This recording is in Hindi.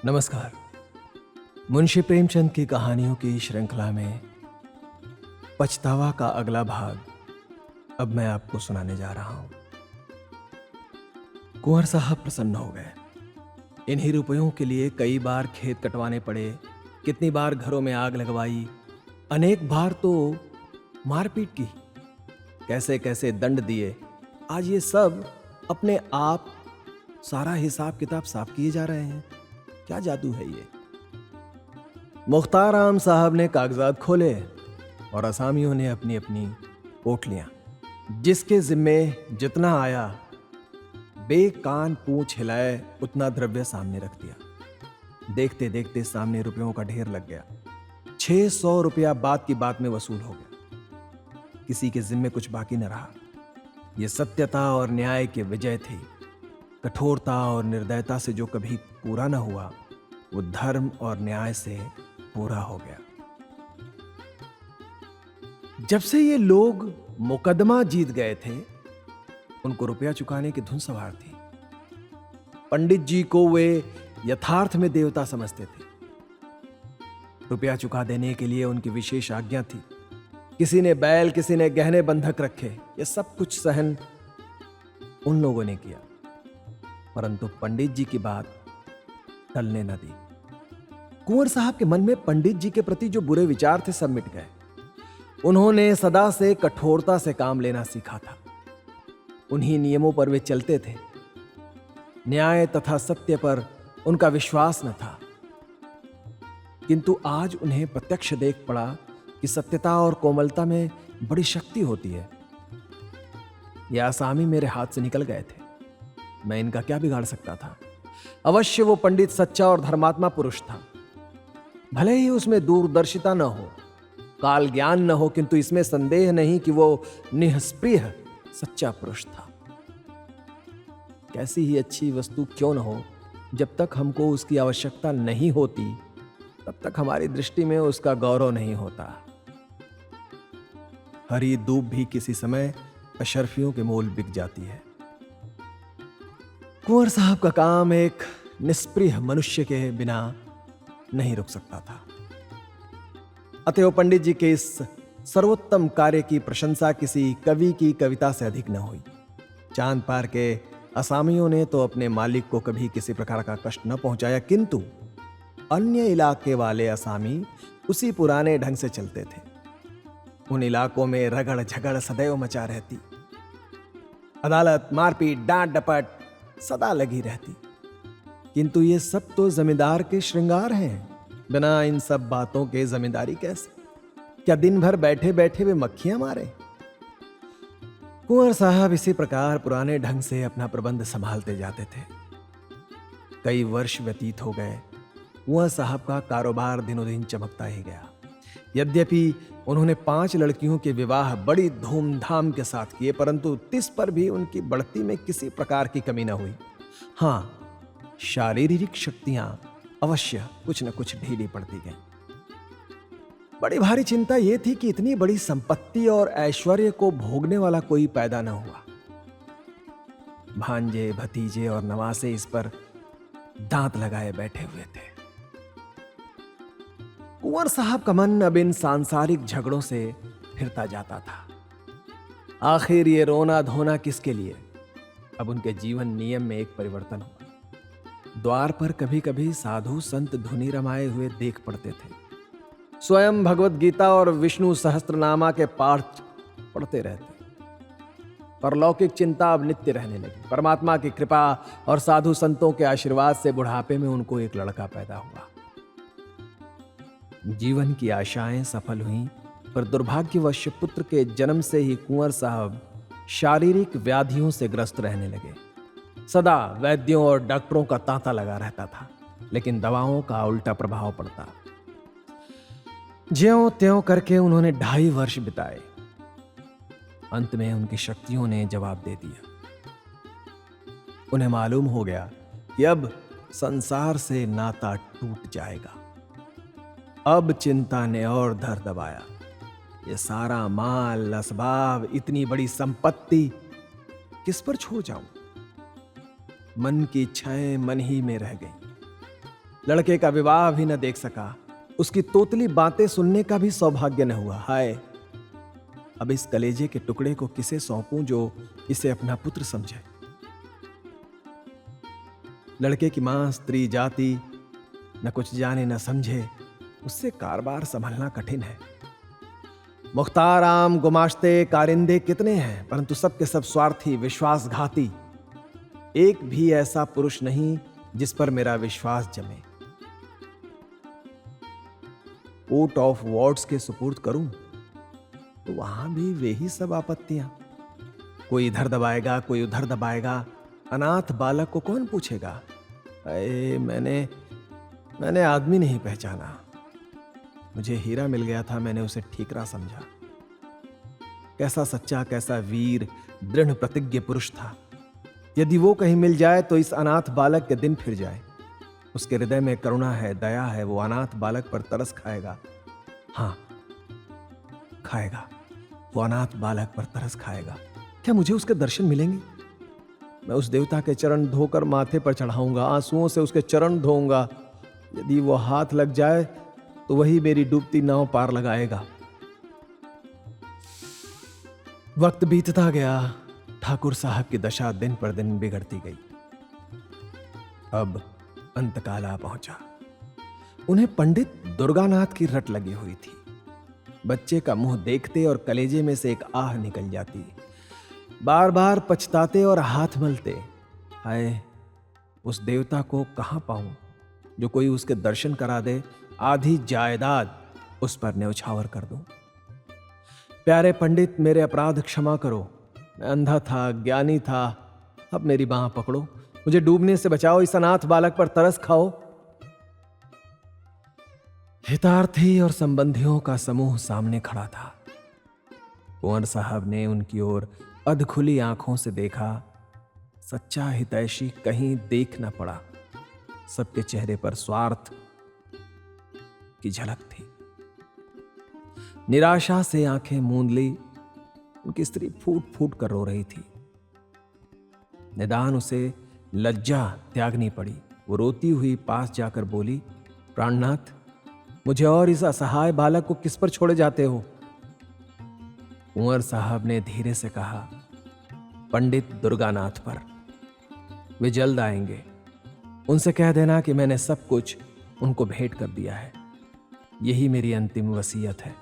नमस्कार। मुंशी प्रेमचंद की कहानियों की श्रृंखला में पछतावा का अगला भाग अब मैं आपको सुनाने जा रहा हूं। कुंवर साहब प्रसन्न हो गए। इन्हीं रुपयों के लिए कई बार खेत कटवाने पड़े, कितनी बार घरों में आग लगवाई, अनेक बार तो मारपीट की, कैसे कैसे दंड दिए। आज ये सब अपने आप सारा हिसाब किताब साफ किए जा रहे हैं। क्या जादू है ये। मुख्तार आम साहब ने कागजात खोले और असामियों ने अपनी अपनी पोटलियां, जिसके जिम्मे जितना आया बेकान पूंछ हिलाए उतना द्रव्य सामने रख दिया। देखते देखते सामने रुपयों का ढेर लग गया। 600 रुपया बात की बात में वसूल हो गया। किसी के जिम्मे कुछ बाकी न रहा। यह सत्यता और न्याय की विजय थी। कठोरता और निर्दयता से जो कभी पूरा न हुआ, वो धर्म और न्याय से पूरा हो गया। जब से ये लोग मुकदमा जीत गए थे, उनको रुपया चुकाने की धुन सवार थी। पंडित जी को वे यथार्थ में देवता समझते थे। रुपया चुका देने के लिए उनकी विशेष आज्ञा थी। किसी ने बैल, किसी ने गहने बंधक रखे। ये सब कुछ सहन उन लोगों ने किया, परंतु पंडित जी की बात टलने न दी। कुंवर साहब के मन में पंडित जी के प्रति जो बुरे विचार थे सब मिट गए। उन्होंने सदा से कठोरता से काम लेना सीखा था। उन्हीं नियमों पर वे चलते थे। न्याय तथा सत्य पर उनका विश्वास न था। किंतु आज उन्हें प्रत्यक्ष देख पड़ा कि सत्यता और कोमलता में बड़ी शक्ति होती है। यह आसामी मेरे हाथ से निकल गए थे। मैं इनका क्या बिगाड़ सकता था। अवश्य वो पंडित सच्चा और धर्मात्मा पुरुष था। भले ही उसमें दूरदर्शिता न हो, काल ज्ञान न हो, किंतु इसमें संदेह नहीं कि वो निष्प्रिय सच्चा पुरुष था। कैसी ही अच्छी वस्तु क्यों न हो, जब तक हमको उसकी आवश्यकता नहीं होती, तब तक हमारी दृष्टि में उसका गौरव नहीं होता। हरी दूब भी किसी समय अशर्फियों के मोल बिक जाती है। कुंवर साहब का काम एक निष्प्रिय मनुष्य के बिना नहीं रुक सकता था। अतएव पंडित जी के इस सर्वोत्तम कार्य की प्रशंसा किसी कवि की कविता से अधिक न हुई। चांद पार के असामियों ने तो अपने मालिक को कभी किसी प्रकार का कष्ट न पहुंचाया, किंतु अन्य इलाके वाले असामी उसी पुराने ढंग से चलते थे। उन इलाकों में रगड़ झगड़ सदैव मचा रहती। अदालत, मारपीट, डांट डपट सदा लगी रहती। किंतु ये सब तो जमींदार के श्रृंगार हैं। बिना इन सब बातों के जमींदारी कैसे? क्या दिन भर बैठे बैठे वे मक्खियां मारे? कुंवर साहब इसी प्रकार पुराने ढंग से अपना प्रबंध संभालते जाते थे। कई वर्ष व्यतीत हो गए। कुंवर साहब का कारोबार दिनों दिन चमकता ही गया। यद्यपि उन्होंने 5 लड़कियों के विवाह बड़ी धूमधाम के साथ किए, परंतु तिस पर भी उनकी बढ़ती में किसी प्रकार की कमी न हुई। हां, शारीरिक शक्तियां अवश्य कुछ न कुछ ढीली पड़ती गईं। बड़ी भारी चिंता यह थी कि इतनी बड़ी संपत्ति और ऐश्वर्य को भोगने वाला कोई पैदा न हुआ। भांजे, भतीजे और नवासे इस पर दांत लगाए बैठे हुए थे। कुंवर साहब का मन अब इन सांसारिक झगड़ों से फिरता जाता था। आखिर ये रोना धोना किसके लिए? अब उनके जीवन नियम में एक परिवर्तन हुआ। द्वार पर कभी कभी साधु संत धुनी रमाए हुए देख पड़ते थे। स्वयं भगवत गीता और विष्णु सहस्त्रनामा के पाठ पढ़ते रहते। परलौकिक चिंता अब नित्य रहने लगी। परमात्मा की कृपा और साधु संतों के आशीर्वाद से बुढ़ापे में उनको एक लड़का पैदा हुआ। जीवन की आशाएं सफल हुईं, पर दुर्भाग्यवश पुत्र के जन्म से ही कुंवर साहब शारीरिक व्याधियों से ग्रस्त रहने लगे। सदा वैद्यों और डॉक्टरों का तांता लगा रहता था, लेकिन दवाओं का उल्टा प्रभाव पड़ता। ज्यों त्यों करके उन्होंने 2.5 वर्ष बिताए। अंत में उनकी शक्तियों ने जवाब दे दिया। उन्हें मालूम हो गया कि अब संसार से नाता टूट जाएगा। अब चिंता ने और धर दबाया। ये सारा माल, असबाब, इतनी बड़ी संपत्ति किस पर छोड़ जाऊं? मन की इच्छाएं मन ही में रह गईं। लड़के का विवाह भी न देख सका, उसकी तोतली बातें सुनने का भी सौभाग्य न हुआ। हाय, अब इस कलेजे के टुकड़े को किसे सौंपूं जो इसे अपना पुत्र समझे। लड़के की मां स्त्री जाति, न कुछ जाने न समझे, उससे कारबार संभलना कठिन है। मुख्तार आम गुमाश्ते कारिंदे कितने हैं, परंतु सब के सब स्वार्थी, विश्वासघाती। एक भी ऐसा पुरुष नहीं जिस पर मेरा विश्वास जमे। कोर्ट ऑफ वार्ड्स के सुपुर्द करूं तो वहां भी वे ही सब आपत्तियां। कोई इधर दबाएगा, कोई उधर दबाएगा। अनाथ बालक को कौन पूछेगा? अरे मैंने आदमी नहीं पहचाना। मुझे हीरा मिल गया था, मैंने उसे ठीकरा समझा। कैसा सच्चा, कैसा वीर, दृढ़ प्रतिज्ञ पुरुष था। यदि वो कहीं मिल जाए तो इस अनाथ बालक के दिन फिर जाए। उसके हृदय में करुणा है, दया है। वो अनाथ बालक पर तरस खाएगा। हाँ, खाएगा। वो अनाथ बालक पर तरस खाएगा। क्या मुझे उसके दर्शन मिलेंगे? मैं उस देवता के चरण धोकर माथे पर चढ़ाऊंगा, आंसुओं से उसके चरण धोऊंगा। यदि वो हाथ लग जाए तो वही मेरी डूबती नाव पार लगाएगा। वक्त बीतता गया। ठाकुर साहब की दशा दिन पर दिन बिगड़ती गई। अब अंतकाल आ पहुंचा। उन्हें पंडित दुर्गानाथ की रट लगी हुई थी। बच्चे का मुंह देखते और कलेजे में से एक आह निकल जाती। बार बार पछताते और हाथ मलते। हाय, उस देवता को कहां पाऊं जो कोई उसके दर्शन करा दे, आधी जायदाद उस पर न्यौछावर कर दूं। प्यारे पंडित, मेरे अपराध क्षमा करो। मैं अंधा था, ज्ञानी था। अब मेरी बांह पकड़ो, मुझे डूबने से बचाओ, इस अनाथ बालक पर तरस खाओ। हितार्थी और संबंधियों का समूह सामने खड़ा था। कुंवर साहब ने उनकी ओर अधखुली आंखों से देखा। सच्चा हितैषी कहीं देख न पड़ा। सबके चेहरे पर स्वार्थ की झलक थी। निराशा से आंखें मूंद ली। उनकी स्त्री फूट फूट कर रो रही थी। निदान उसे लज्जा त्यागनी पड़ी। वो रोती हुई पास जाकर बोली, प्राणनाथ, मुझे और इस असहाय बालक को किस पर छोड़े जाते हो? कुंवर साहब ने धीरे से कहा, पंडित दुर्गानाथ पर। वे जल्द आएंगे। उनसे कह देना कि मैंने सब कुछ उनको भेंट कर दिया है। यही मेरी अंतिम वसीयत है।